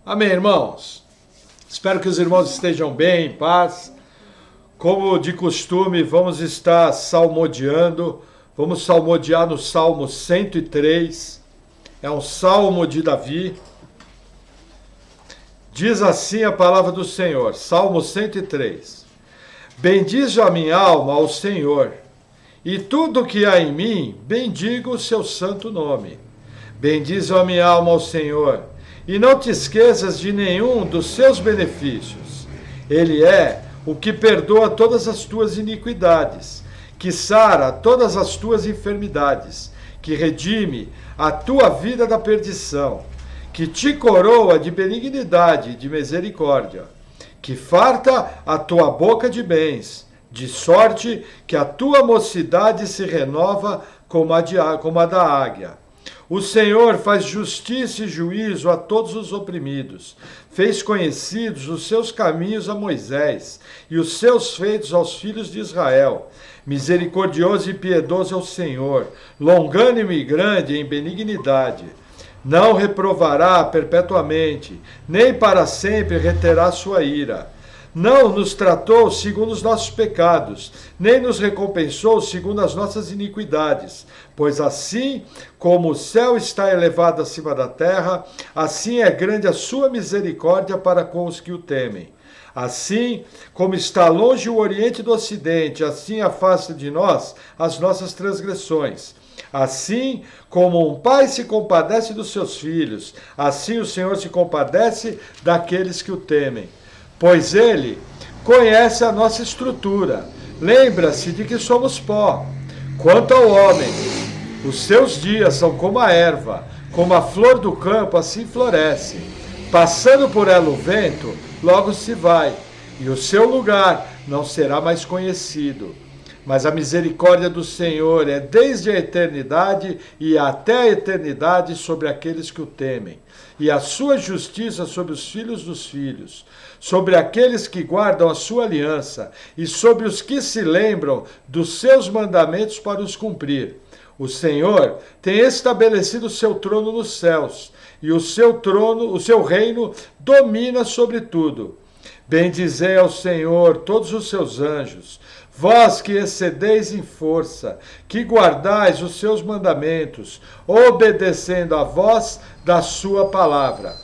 Amém, irmãos? Espero que os irmãos estejam bem, em paz. Como de costume, vamos estar salmodiando. Vamos salmodiar no Salmo 103. É um salmo de Davi. Diz assim a palavra do Senhor, Salmo 103. Bendize a minha alma ao Senhor, e tudo que há em mim, bendiga o seu santo nome. Bendize a minha alma ao Senhor, e não te esqueças de nenhum dos seus benefícios. Ele é o que perdoa todas as tuas iniquidades, que sara todas as tuas enfermidades, que redime a tua vida da perdição, que te coroa de benignidade e de misericórdia, que farta a tua boca de bens, de sorte que a tua mocidade se renova como a da águia. O Senhor faz justiça e juízo a todos os oprimidos. Fez conhecidos os seus caminhos a Moisés e os seus feitos aos filhos de Israel. Misericordioso e piedoso é o Senhor, longânimo e grande em benignidade. Não reprovará perpetuamente, nem para sempre reterá sua ira. Não nos tratou segundo os nossos pecados, nem nos recompensou segundo as nossas iniquidades. Pois assim como o céu está elevado acima da terra, assim é grande a sua misericórdia para com os que o temem. Assim como está longe o oriente do ocidente, assim afasta de nós as nossas transgressões. Assim como um pai se compadece dos seus filhos, assim o Senhor se compadece daqueles que o temem. Pois ele conhece a nossa estrutura, lembra-se de que somos pó. Quanto ao homem, os seus dias são como a erva, como a flor do campo, assim floresce. Passando por ela o vento, logo se vai, e o seu lugar não será mais conhecido. Mas a misericórdia do Senhor é desde a eternidade e até a eternidade sobre aqueles que o temem, e a sua justiça sobre os filhos dos filhos, sobre aqueles que guardam a sua aliança, e sobre os que se lembram dos seus mandamentos para os cumprir. O Senhor tem estabelecido o seu trono nos céus, e o seu reino domina sobre tudo. Bendizei ao Senhor todos os seus anjos, vós que excedeis em força, que guardais os seus mandamentos, obedecendo a voz da sua palavra.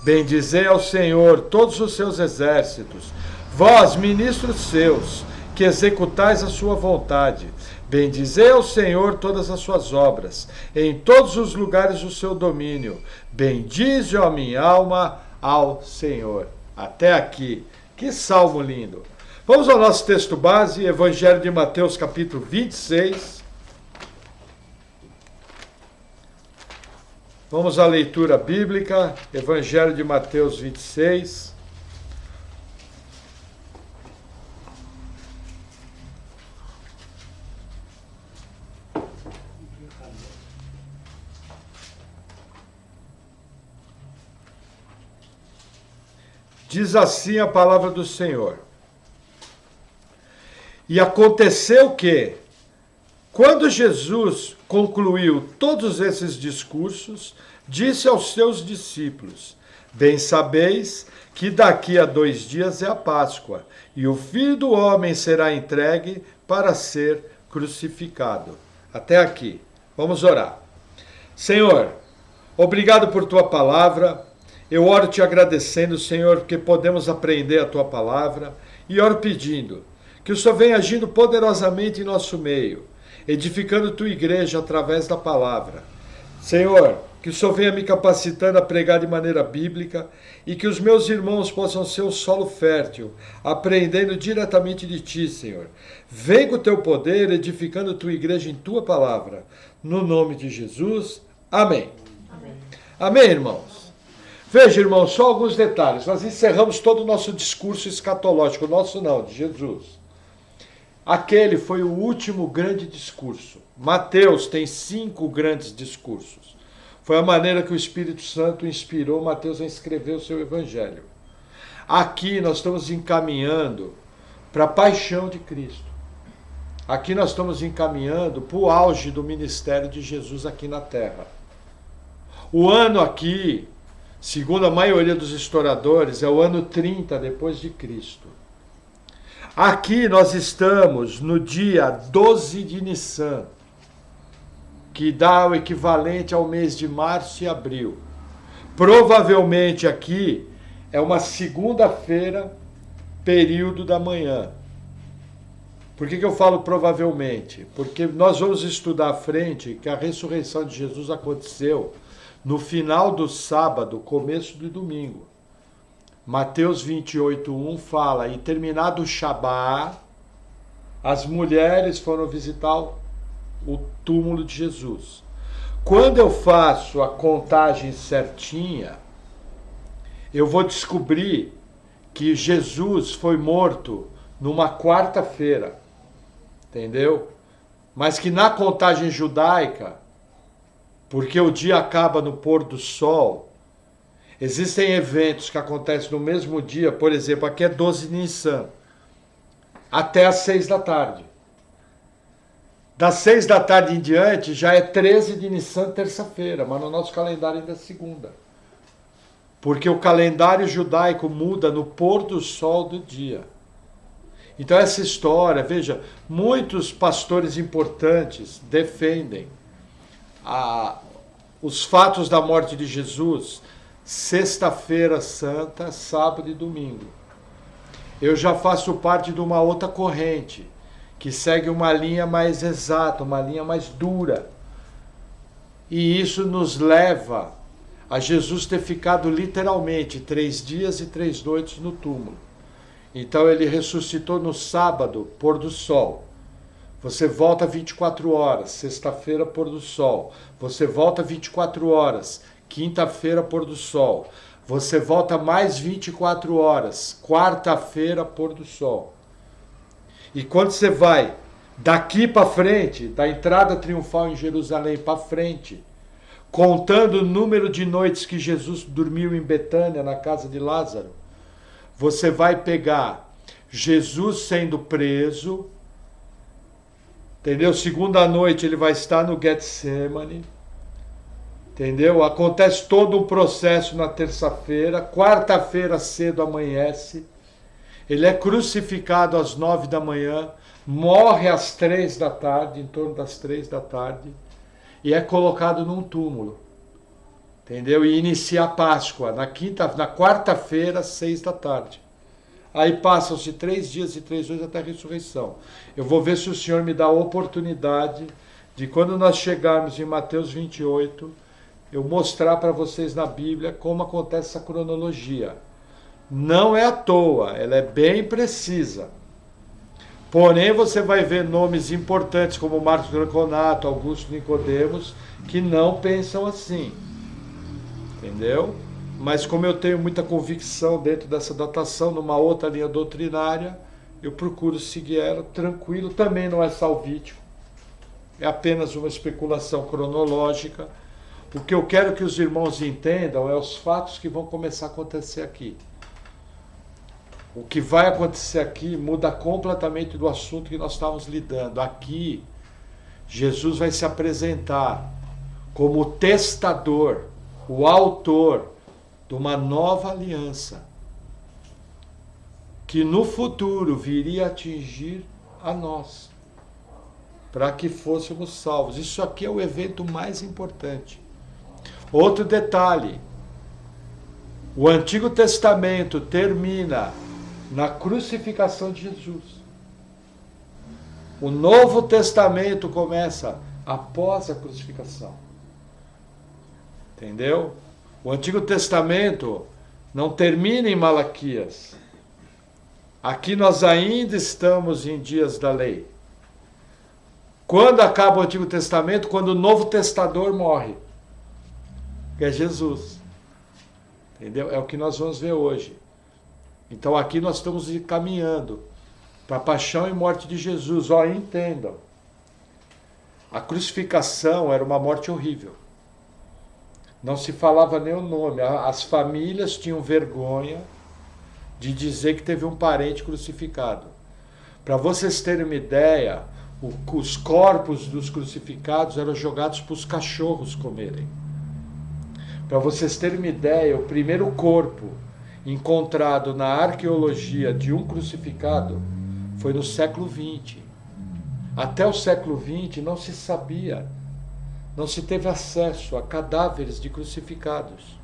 Bendizei ao Senhor todos os seus exércitos, vós, ministros seus, que executais a sua vontade. Bendizei ao Senhor todas as suas obras, em todos os lugares do seu domínio. Bendize, ó minha alma, ao Senhor. Até aqui. Que salmo lindo! Vamos ao nosso texto base, Evangelho de Mateus, capítulo 26. Vamos à leitura bíblica, Evangelho de Mateus 26. Diz assim a palavra do Senhor. E aconteceu que, quando Jesus concluiu todos esses discursos, disse aos seus discípulos: Bem sabeis que daqui a 2 dias é a Páscoa, e o Filho do Homem será entregue para ser crucificado. Até aqui. Vamos orar. Senhor, obrigado por tua palavra. Eu oro te agradecendo, Senhor, porque podemos aprender a tua palavra, e oro pedindo que o Senhor venha agindo poderosamente em nosso meio, edificando tua igreja através da palavra. Senhor, que o Senhor venha me capacitando a pregar de maneira bíblica e que os meus irmãos possam ser o solo fértil, aprendendo diretamente de ti, Senhor. Vem com o teu poder, edificando tua igreja em tua palavra. No nome de Jesus, amém. Amém, amém, irmãos. Veja, irmãos, só alguns detalhes. Nós encerramos todo o nosso discurso escatológico, o nosso não, de Jesus. Aquele foi o último grande discurso. Mateus tem 5 grandes discursos. Foi a maneira que o Espírito Santo inspirou Mateus a escrever o seu evangelho. Aqui nós estamos encaminhando para a paixão de Cristo. Aqui nós estamos encaminhando para o auge do ministério de Jesus aqui na terra. O ano aqui segundo a maioria dos historiadores, é o ano 30 depois de Cristo. Aqui nós estamos no dia 12 de Nissan, que dá o equivalente ao mês de março e abril. Provavelmente aqui é uma segunda-feira, período da manhã. Por que eu falo provavelmente? Porque nós vamos estudar à frente que a ressurreição de Jesus aconteceu no final do sábado, começo do domingo. Mateus 28:1 fala, e terminado o Shabá, as mulheres foram visitar o túmulo de Jesus. Quando eu faço a contagem certinha, eu vou descobrir que Jesus foi morto numa quarta-feira, entendeu? Mas que na contagem judaica, porque o dia acaba no pôr do sol, existem eventos que acontecem no mesmo dia, por exemplo, aqui é 12 de Nissan, até às 6 da tarde. Das 6 da tarde em diante já é 13 de Nissan, terça-feira, mas no nosso calendário ainda é segunda. Porque o calendário judaico muda no pôr do sol do dia. Então essa história, veja, muitos pastores importantes defendem os fatos da morte de Jesus, sexta-feira santa, sábado e domingo. Eu já faço parte de uma outra corrente, que segue uma linha mais exata, uma linha mais dura. E isso nos leva a Jesus ter ficado literalmente 3 dias e 3 noites no túmulo. Então ele ressuscitou no sábado, pôr do sol. Você volta 24 horas, sexta-feira, pôr do sol. Você volta 24 horas, quinta-feira, pôr do sol. Você volta mais 24 horas, quarta-feira, pôr do sol. E quando você vai daqui para frente, da entrada triunfal em Jerusalém para frente, contando o número de noites que Jesus dormiu em Betânia, na casa de Lázaro, você vai pegar Jesus sendo preso, entendeu? Segunda noite ele vai estar no Getsemane, entendeu? Acontece todo um processo na terça-feira, quarta-feira cedo amanhece, ele é crucificado às 9 da manhã, morre às 3 da tarde, em torno das 3 da tarde, e é colocado num túmulo, entendeu? E inicia a Páscoa, na quarta-feira, 6 da tarde. Aí passam-se 3 dias e 3 noites até a ressurreição. Eu vou ver se o Senhor me dá a oportunidade de, quando nós chegarmos em Mateus 28, eu mostrar para vocês na Bíblia como acontece essa cronologia. Não é à toa, ela é bem precisa. Porém, você vai ver nomes importantes como Marcos Draconato, Augusto Nicodemos, que não pensam assim. Entendeu? Mas como eu tenho muita convicção dentro dessa datação, numa outra linha doutrinária, eu procuro seguir ela tranquilo. Também não é salvítico. É apenas uma especulação cronológica. O que eu quero que os irmãos entendam é os fatos que vão começar a acontecer aqui. O que vai acontecer aqui muda completamente do assunto que nós estávamos lidando. Aqui, Jesus vai se apresentar como o testador, o autor de uma nova aliança, que no futuro viria a atingir a nós, para que fôssemos salvos. Isso aqui é o evento mais importante. Outro detalhe, o Antigo Testamento termina na crucificação de Jesus. O Novo Testamento começa após a crucificação. Entendeu? O Antigo Testamento não termina em Malaquias. Aqui nós ainda estamos em dias da lei. Quando acaba o Antigo Testamento? Quando o Novo Testador morre, que é Jesus. Entendeu? É o que nós vamos ver hoje. Então aqui nós estamos caminhando para a paixão e morte de Jesus. Ó, entendam. A crucificação era uma morte horrível. Não se falava nem o nome. As famílias tinham vergonha de dizer que teve um parente crucificado. Para vocês terem uma ideia, os corpos dos crucificados eram jogados para os cachorros comerem. Para vocês terem uma ideia, o primeiro corpo encontrado na arqueologia de um crucificado foi no século XX. Até o século XX não se sabia, não se teve acesso a cadáveres de crucificados.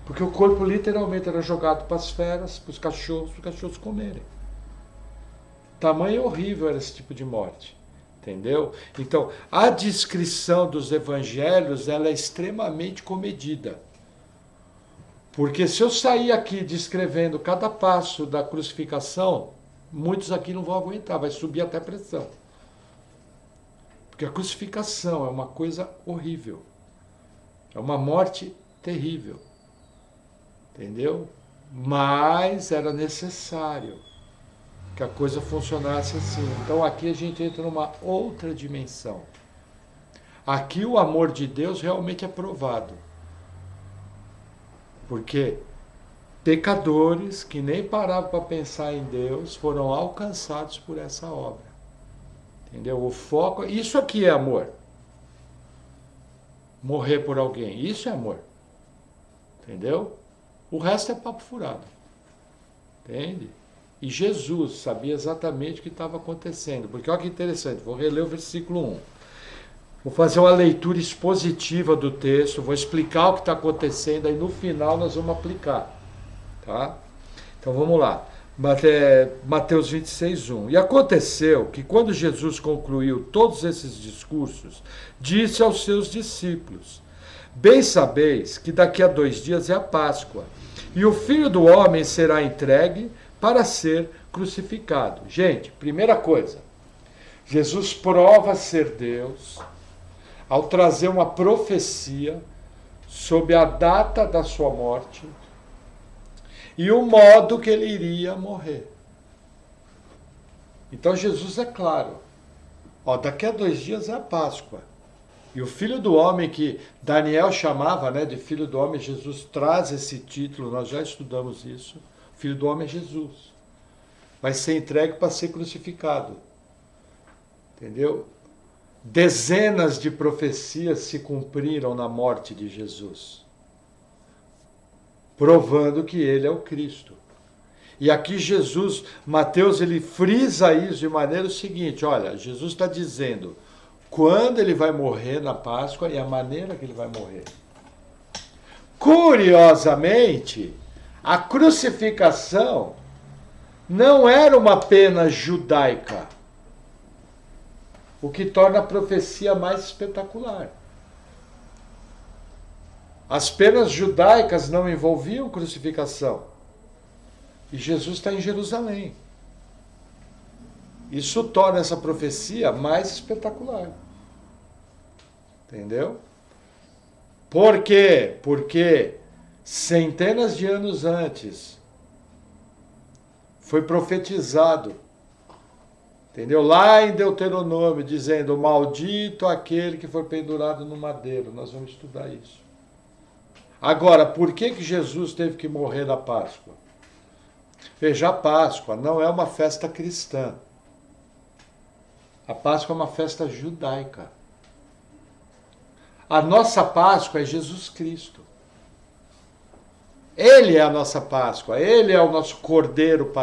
Porque o corpo literalmente era jogado para as feras, para os cachorros comerem. Tamanho horrível era esse tipo de morte. Entendeu? Então, a descrição dos evangelhos ela é extremamente comedida. Porque se eu sair aqui descrevendo cada passo da crucificação, muitos aqui não vão aguentar, vai subir até a pressão. Porque a crucificação é uma coisa horrível. É uma morte terrível. Entendeu? Mas era necessário que a coisa funcionasse assim. Então aqui a gente entra numa outra dimensão. Aqui o amor de Deus realmente é provado. Porque pecadores que nem paravam para pensar em Deus foram alcançados por essa obra. Entendeu? O foco, isso aqui é amor. Morrer por alguém, isso é amor. Entendeu? O resto é papo furado. Entende? E Jesus sabia exatamente o que estava acontecendo. Porque olha que interessante, vou reler o versículo 1. Vou fazer uma leitura expositiva do texto, vou explicar o que está acontecendo, aí no final nós vamos aplicar. Tá? Então vamos lá. Mateus 26, 1. E aconteceu que quando Jesus concluiu todos esses discursos, disse aos seus discípulos: bem sabeis que daqui a 2 dias é a Páscoa, e o Filho do Homem será entregue para ser crucificado. Gente, primeira coisa, Jesus prova ser Deus ao trazer uma profecia sobre a data da sua morte e o modo que ele iria morrer. Então Jesus é claro, daqui a 2 dias é a Páscoa. E o Filho do Homem, que Daniel chamava de Filho do Homem, Jesus traz esse título, nós já estudamos isso. O Filho do Homem é Jesus. Vai ser entregue para ser crucificado. Entendeu? Dezenas de profecias se cumpriram na morte de Jesus, provando que ele é o Cristo. E aqui Jesus, Mateus, ele frisa isso de maneira seguinte, olha, Jesus está dizendo quando ele vai morrer na Páscoa e a maneira que ele vai morrer. Curiosamente, a crucificação não era uma pena judaica, o que torna a profecia mais espetacular. As penas judaicas não envolviam crucificação. E Jesus está em Jerusalém. Isso torna essa profecia mais espetacular. Entendeu? Por quê? Porque centenas de anos antes foi profetizado, entendeu? Lá em Deuteronômio, dizendo: maldito aquele que foi pendurado no madeiro. Nós vamos estudar isso. Agora, por que Jesus teve que morrer na Páscoa? Veja, a Páscoa não é uma festa cristã. A Páscoa é uma festa judaica. A nossa Páscoa é Jesus Cristo. Ele é a nossa Páscoa, ele é o nosso Cordeiro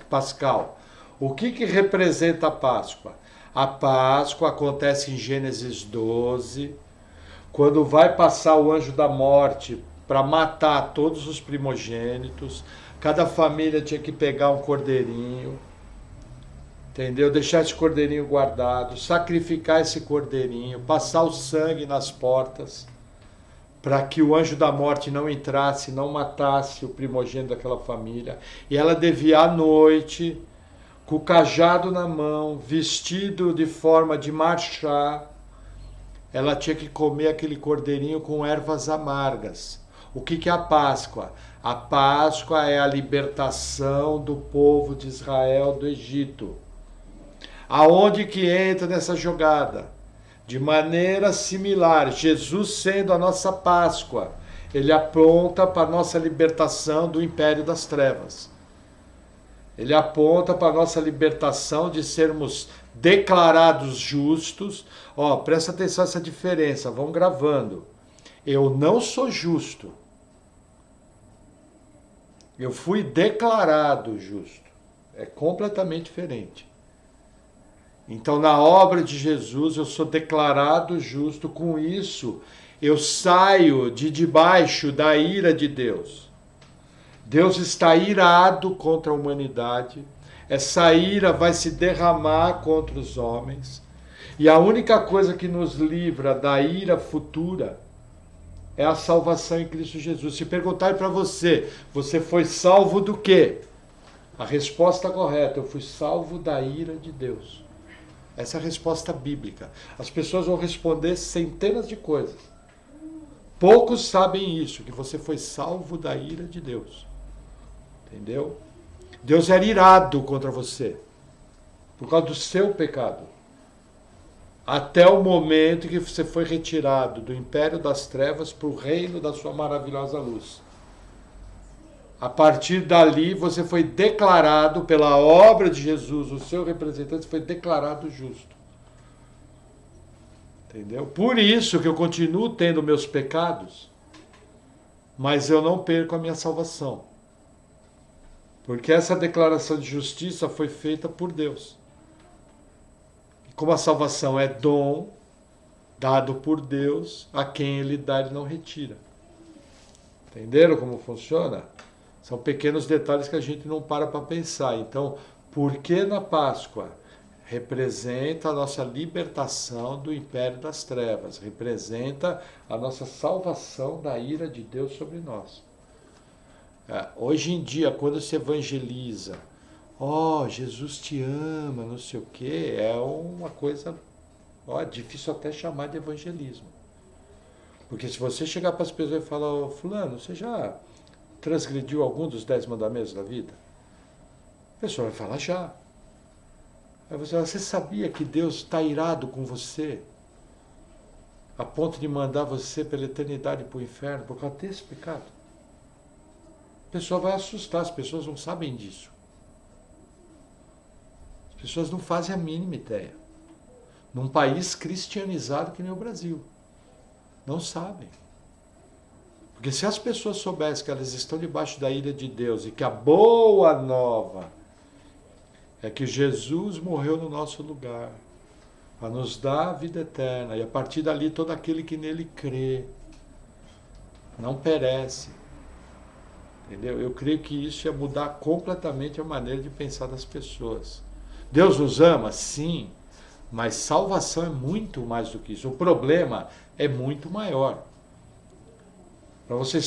Pascal. O que representa a Páscoa? A Páscoa acontece em Gênesis 12, quando vai passar o anjo da morte para matar todos os primogênitos. Cada família tinha que pegar um cordeirinho, entendeu? Deixar esse cordeirinho guardado, sacrificar esse cordeirinho, passar o sangue nas portas, para que o anjo da morte não entrasse, não matasse o primogênito daquela família. E ela devia à noite, com o cajado na mão, vestido de forma de marchar, ela tinha que comer aquele cordeirinho com ervas amargas. O que é a Páscoa? A Páscoa é a libertação do povo de Israel do Egito. Aonde que entra nessa jogada? De maneira similar, Jesus sendo a nossa Páscoa, ele aponta para a nossa libertação do império das trevas. Ele aponta para a nossa libertação de sermos declarados justos. Presta atenção nessa diferença, vão gravando. Eu não sou justo. Eu fui declarado justo. É completamente diferente. Então, na obra de Jesus, eu sou declarado justo. Com isso, eu saio de debaixo da ira de Deus. Deus está irado contra a humanidade. Essa ira vai se derramar contra os homens. E a única coisa que nos livra da ira futura é a salvação em Cristo Jesus. Se perguntarem para você, você foi salvo do quê? A resposta correta, eu fui salvo da ira de Deus. Essa é a resposta bíblica. As pessoas vão responder centenas de coisas. Poucos sabem isso, que você foi salvo da ira de Deus. Entendeu? Deus era irado contra você, por causa do seu pecado. Até o momento em que você foi retirado do império das trevas para o reino da sua maravilhosa luz. A partir dali, você foi declarado, pela obra de Jesus, o seu representante foi declarado justo. Entendeu? Por isso que eu continuo tendo meus pecados, mas eu não perco a minha salvação. Porque essa declaração de justiça foi feita por Deus. E como a salvação é dom, dado por Deus, a quem Ele dá, Ele não retira. Entenderam como funciona? São pequenos detalhes que a gente não para pensar. Então, por que na Páscoa? Representa a nossa libertação do império das trevas. Representa a nossa salvação da ira de Deus sobre nós. Hoje em dia, quando se evangeliza, Jesus te ama, não sei o quê, é uma coisa difícil até chamar de evangelismo. Porque se você chegar para as pessoas e falar, fulano, você já transgrediu algum dos 10 mandamentos da vida? A pessoa vai falar, já. Aí você sabia que Deus está irado com você, a ponto de mandar você pela eternidade para o inferno por causa desse pecado? A pessoa vai assustar, as pessoas não sabem disso. As pessoas não fazem a mínima ideia. Num país cristianizado que nem o Brasil. Não sabem. Porque se as pessoas soubessem que elas estão debaixo da ira de Deus e que a boa nova é que Jesus morreu no nosso lugar para nos dar a vida eterna, e a partir dali todo aquele que nele crê não perece. Entendeu? Eu creio que isso ia mudar completamente a maneira de pensar das pessoas. Deus nos ama? Sim, mas salvação é muito mais do que isso. O problema é muito maior. Para vocês